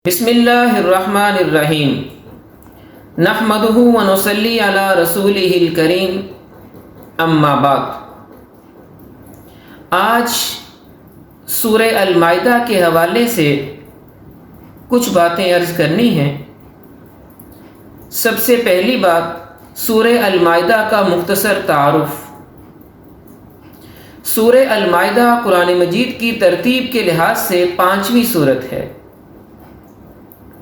بسم اللہ الرحمن الرحیم نحمدہ ونصلی علی رسولہ الکریم اما بعد۔ آج سورہ المائدہ کے حوالے سے کچھ باتیں عرض کرنی ہیں۔ سب سے پہلی بات، سورہ المائدہ کا مختصر تعارف۔ سورہ المائدہ قرآن مجید کی ترتیب کے لحاظ سے 5ویں سورت ہے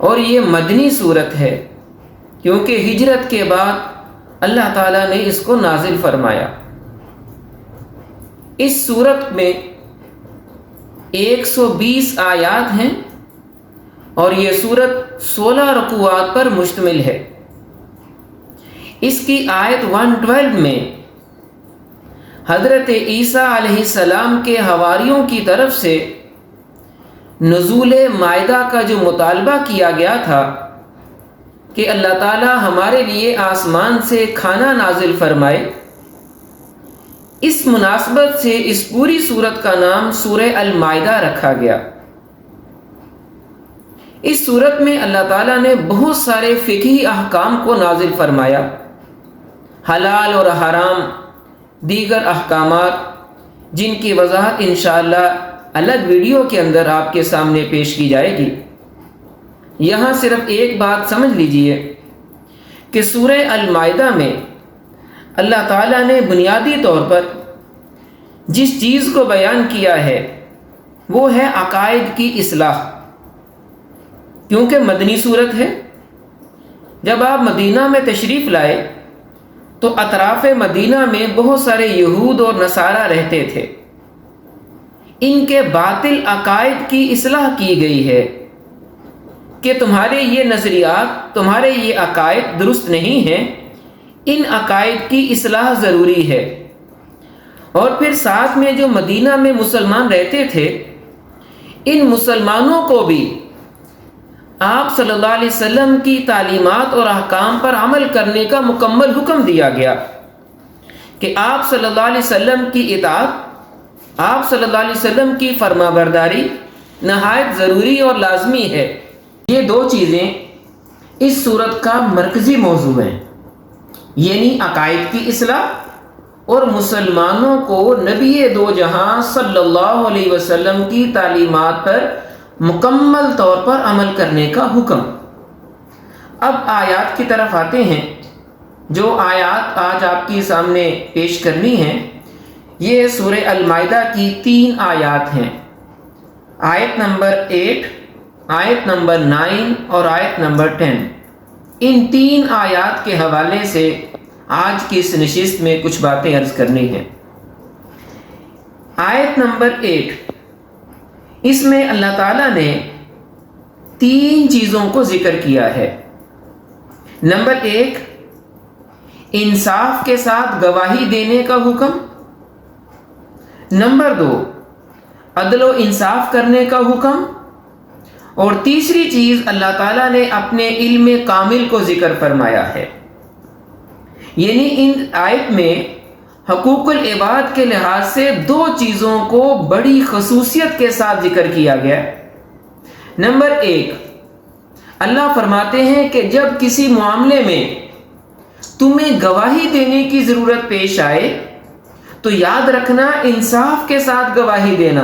اور یہ مدنی صورت ہے، کیونکہ ہجرت کے بعد اللہ تعالیٰ نے اس کو نازل فرمایا۔ اس صورت میں 120 آیات ہیں اور یہ صورت 16 رکوعات پر مشتمل ہے۔ اس کی آیت 112 میں حضرت عیسیٰ علیہ السلام کے حواریوں کی طرف سے نزول مائدہ کا جو مطالبہ کیا گیا تھا کہ اللہ تعالیٰ ہمارے لیے آسمان سے کھانا نازل فرمائے، اس مناسبت سے اس پوری سورت کا نام سورہ المائدہ رکھا گیا۔ اس سورت میں اللہ تعالیٰ نے بہت سارے فقہی احکام کو نازل فرمایا، حلال اور حرام، دیگر احکامات، جن کی وضاحت انشاءاللہ الگ ویڈیو کے اندر آپ کے سامنے پیش کی جائے گی۔ یہاں صرف ایک بات سمجھ لیجئے کہ سورہ المائدہ میں اللہ تعالیٰ نے بنیادی طور پر جس چیز کو بیان کیا ہے وہ ہے عقائد کی اصلاح، کیونکہ مدنی صورت ہے۔ جب آپ مدینہ میں تشریف لائے تو اطراف مدینہ میں بہت سارے یہود اور نصارہ رہتے تھے۔ ان کے باطل عقائد کی اصلاح کی گئی ہے کہ تمہارے یہ نظریات، تمہارے یہ عقائد درست نہیں ہیں، ان عقائد کی اصلاح ضروری ہے۔ اور پھر ساتھ میں جو مدینہ میں مسلمان رہتے تھے، ان مسلمانوں کو بھی آپ صلی اللہ علیہ وسلم کی تعلیمات اور احکام پر عمل کرنے کا مکمل حکم دیا گیا کہ آپ صلی اللہ علیہ وسلم کی اطاعت، آپ صلی اللہ علیہ وسلم کی فرما برداری نہایت ضروری اور لازمی ہے۔ یہ دو چیزیں اس صورت کا مرکزی موضوع ہیں، یعنی عقائد کی اصلاح اور مسلمانوں کو نبی دو جہاں صلی اللہ علیہ وسلم کی تعلیمات پر مکمل طور پر عمل کرنے کا حکم۔ اب آیات کی طرف آتے ہیں۔ جو آیات آج آپ کے سامنے پیش کرنی ہیں، یہ سورہ المائدہ کی 3 آیات ہیں، آیت نمبر 8، آیت نمبر 9 اور آیت نمبر 10۔ ان 3 آیات کے حوالے سے آج کی اس نشست میں کچھ باتیں عرض کرنی ہیں۔ آیت نمبر 8، اس میں اللہ تعالیٰ نے 3 چیزوں کو ذکر کیا ہے۔ نمبر 1، انصاف کے ساتھ گواہی دینے کا حکم۔ نمبر 2، عدل و انصاف کرنے کا حکم۔ اور تیسری چیز، اللہ تعالیٰ نے اپنے علم کامل کو ذکر فرمایا ہے۔ یعنی ان آیت میں حقوق العباد کے لحاظ سے 2 چیزوں کو بڑی خصوصیت کے ساتھ ذکر کیا گیا۔ نمبر 1، اللہ فرماتے ہیں کہ جب کسی معاملے میں تمہیں گواہی دینے کی ضرورت پیش آئے تو یاد رکھنا انصاف کے ساتھ گواہی دینا،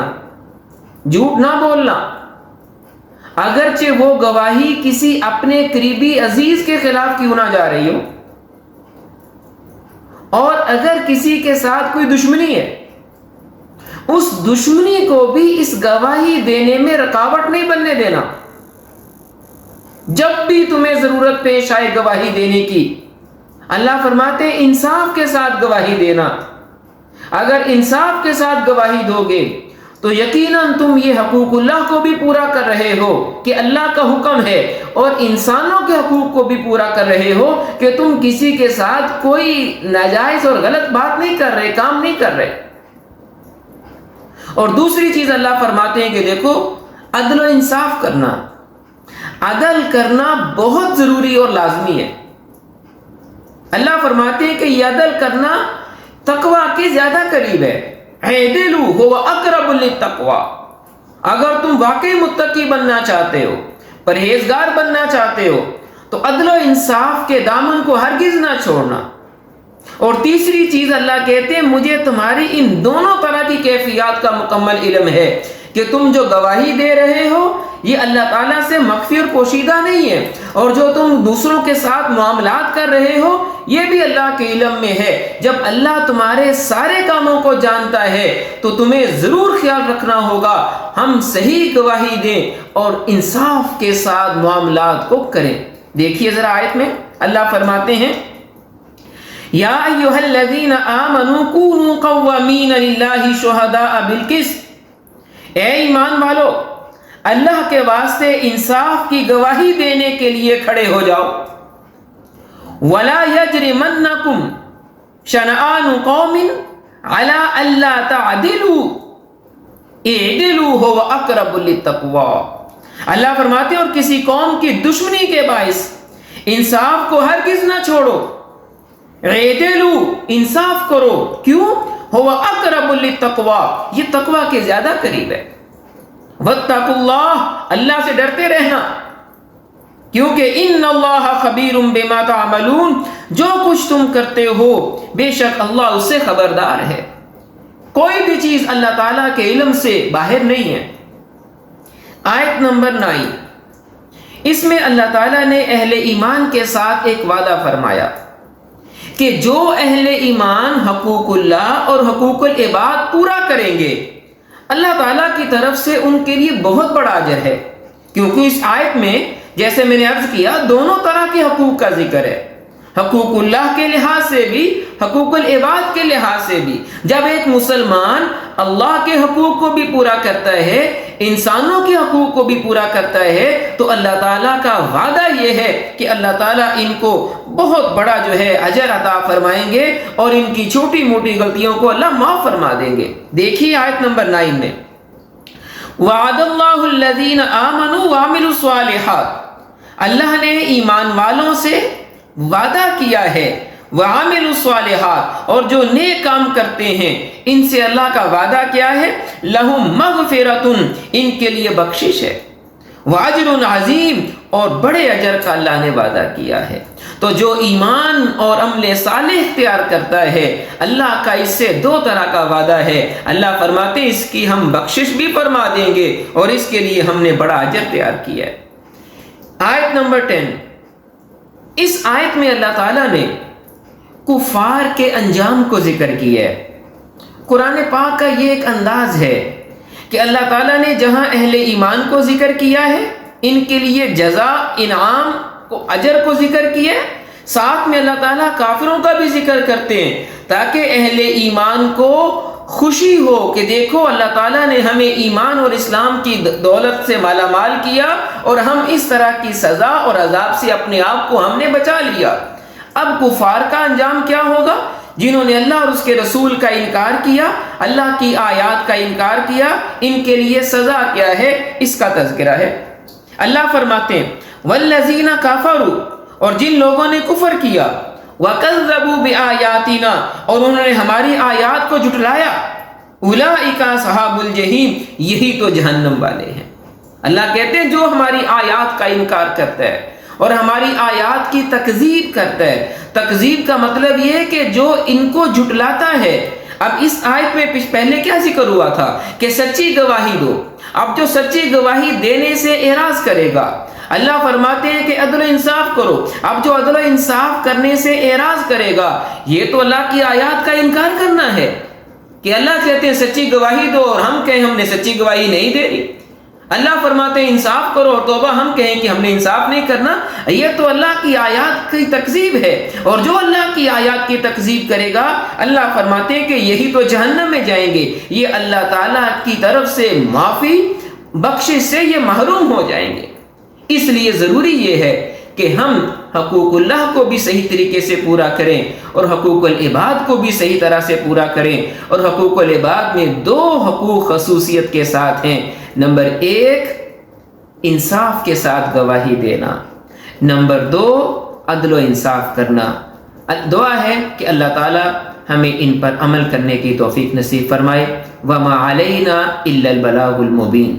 جھوٹ نہ بولنا، اگرچہ وہ گواہی کسی اپنے قریبی عزیز کے خلاف کیوں نہ جا رہی ہو، اور اگر کسی کے ساتھ کوئی دشمنی ہے، اس دشمنی کو بھی اس گواہی دینے میں رکاوٹ نہیں بننے دینا۔ جب بھی تمہیں ضرورت پیش آئے گواہی دینے کی، اللہ فرماتے ہیں انصاف کے ساتھ گواہی دینا۔ اگر انصاف کے ساتھ گواہی دو گے تو یقیناً تم یہ حقوق اللہ کو بھی پورا کر رہے ہو کہ اللہ کا حکم ہے، اور انسانوں کے حقوق کو بھی پورا کر رہے ہو کہ تم کسی کے ساتھ کوئی ناجائز اور غلط بات نہیں کر رہے، کام نہیں کر رہے۔ اور دوسری چیز اللہ فرماتے ہیں کہ دیکھو، عدل و انصاف کرنا، عدل کرنا بہت ضروری اور لازمی ہے۔ اللہ فرماتے ہیں کہ یہ عدل کرنا تقوی کے زیادہ قریب ہے۔ اعدلوا هو اقرب للتقوی، اگر تم واقعی متقی بننا چاہتے ہو پرہیزگار بننا چاہتے ہو تو عدل و انصاف کے دامن کو ہرگز نہ چھوڑنا۔ اور تیسری چیز اللہ کہتے ہیں مجھے تمہاری ان دونوں طرح کی کیفیات کا مکمل علم ہے کہ تم جو گواہی دے رہے ہو یہ اللہ تعالیٰ سے مخفی اور پوشیدہ نہیں ہے، اور جو تم دوسروں کے ساتھ معاملات کر رہے ہو یہ بھی اللہ کے علم میں ہے۔ جب اللہ تمہارے سارے کاموں کو جانتا ہے تو تمہیں ضرور خیال رکھنا ہوگا ہم صحیح گواہی دیں اور انصاف کے ساتھ معاملات کو کریں۔ دیکھیے ذرا آیت میں اللہ فرماتے ہیں یا ایھا الذین آمنوا کونوا قوامین للہ شہداء بالقسط، اے ایمان والو اللہ کے واسطے انصاف کی گواہی دینے کے لیے کھڑے ہو جاؤ۔ ولا یجرمنکم شنآن قوم علی الا تعدلوا اعدلوا هو اقرب للتقوی۔ اللہ فرماتے ہیں اور کسی قوم کی دشمنی کے باعث انصاف کو ہرگز نہ چھوڑو، اعدلوا انصاف کرو، کیوں؟ هو اقرب للتقوی، یہ تقوی کے زیادہ قریب ہے۔ واتقوا اللہ، اللہ سے ڈرتے رہنا، کیونکہ ان اللہ خبیر بما تعملون، جو کچھ تم کرتے ہو بے شک اللہ اس سے خبردار ہے۔ کوئی بھی چیز اللہ تعالیٰ کے علم سے باہر نہیں ہے۔ آیت نمبر 9، اس میں اللہ تعالیٰ نے اہل ایمان کے ساتھ ایک وعدہ فرمایا کہ جو اہل ایمان حقوق اللہ اور حقوق العباد پورا کریں گے اللہ تعالیٰ کی طرف سے ان کے لیے بہت بڑا اجر ہے، کیونکہ اس آیت میں جیسے میں نے عرض کیا دونوں طرح کے حقوق کا ذکر ہے، حقوق اللہ کے لحاظ سے بھی حقوق العباد کے لحاظ سے بھی۔ جب ایک مسلمان اللہ کے حقوق کو بھی پورا کرتا ہے انسانوں کے حقوق کو بھی پورا کرتا ہے تو اللہ تعالیٰ کا وعدہ یہ ہے کہ اللہ تعالیٰ ان کو بہت بڑا جو ہے اجر عطا فرمائیں گے اور ان کی چھوٹی موٹی غلطیوں کو اللہ معاف فرما دیں گے۔ دیکھیے آیت نمبر 9 میں وعد اللہ الذین آمنوا وعملوا الصالحات، اللہ نے ایمان والوں سے وعدہ کیا ہے، وعملوا الصالحات، اور جو نیک کام کرتے ہیں ان سے اللہ کا وعدہ کیا ہے؟ لہم مغفرۃ، ان کے لیے بخشش ہے، واجر عظیم، اور بڑے اجر کا اللہ نے وعدہ کیا ہے۔ تو جو ایمان اور عمل صالح اختیار کرتا ہے اللہ کا اس سے 2 طرح کا وعدہ ہے۔ اللہ فرماتے ہیں اس کی ہم بخشش بھی فرما دیں گے اور اس کے لیے ہم نے بڑا اجر تیار کیا ہے۔ آیت نمبر 10، اس آیت میں اللہ تعالیٰ نے کفار کے انجام کو ذکر کیا ہے۔ قرآن پاک کا یہ ایک انداز ہے کہ اللہ تعالیٰ نے جہاں اہل ایمان کو ذکر کیا ہے ان کے لیے جزا انعام کو اجر کو ذکر کیا ہے، ساتھ میں اللہ تعالیٰ کافروں کا بھی ذکر کرتے ہیں تاکہ اہل ایمان کو خوشی ہو کہ دیکھو اللہ تعالیٰ نے ہمیں ایمان اور اسلام کی دولت سے مالا مال کیا اور ہم اس طرح کی سزا اور عذاب سے اپنے آپ کو ہم نے بچا لیا۔ اب کفار کا انجام کیا ہوگا؟ جنہوں نے اللہ اور اس کے رسول کا انکار کیا، اللہ کی آیات کا انکار کیا، ان کے لیے سزا کیا ہے اس کا تذکرہ ہے۔ اللہ فرماتے ہیں والذین کفروا، اور جن لوگوں نے کفر کیا، وَكَذَّبُوا بِآيَاتِنَا، اور انہوں نے ہماری آیات کو جھٹلایا، اولئک اصحاب الجحیم، یہی تو جہنم والے ہیں۔ اللہ کہتے ہیں جو ہماری آیات کا انکار کرتا ہے اور ہماری آیات کی تکذیب کرتا ہے، تکذیب کا مطلب یہ ہے کہ جو ان کو جھٹلاتا ہے۔ اب اس آیت میں پہلے کیا ذکر ہوا تھا کہ سچی گواہی دو، اب جو سچی گواہی دینے سے اعراض کرے گا اللہ فرماتے ہیں کہ عدل و انصاف کرو، اب جو عدل و انصاف کرنے سے اعراض کرے گا یہ تو اللہ کی آیات کا انکار کرنا ہے کہ اللہ کہتے ہیں سچی گواہی دو اور ہم کہیں ہم نے سچی گواہی نہیں دے رہی، اللہ فرماتے ہیں انصاف کرو اور توبہ ہم کہیں کہ ہم نے انصاف نہیں کرنا، یہ تو اللہ کی آیات کی تکذیب ہے، اور جو اللہ کی آیات کی تکذیب کرے گا اللہ فرماتے ہیں کہ یہی تو جہنم میں جائیں گے، یہ اللہ تعالیٰ کی طرف سے معافی بخشش سے یہ محروم ہو جائیں گے۔ اس لیے ضروری یہ ہے کہ ہم حقوق اللہ کو بھی صحیح طریقے سے پورا کریں اور حقوق العباد کو بھی صحیح طرح سے پورا کریں، اور حقوق العباد میں 2 حقوق خصوصیت کے ساتھ ہیں، نمبر 1 انصاف کے ساتھ گواہی دینا، نمبر 2 عدل و انصاف کرنا۔ دعا ہے کہ اللہ تعالی ہمیں ان پر عمل کرنے کی توفیق نصیب فرمائے۔ وما علینا الا البلاغ المبین۔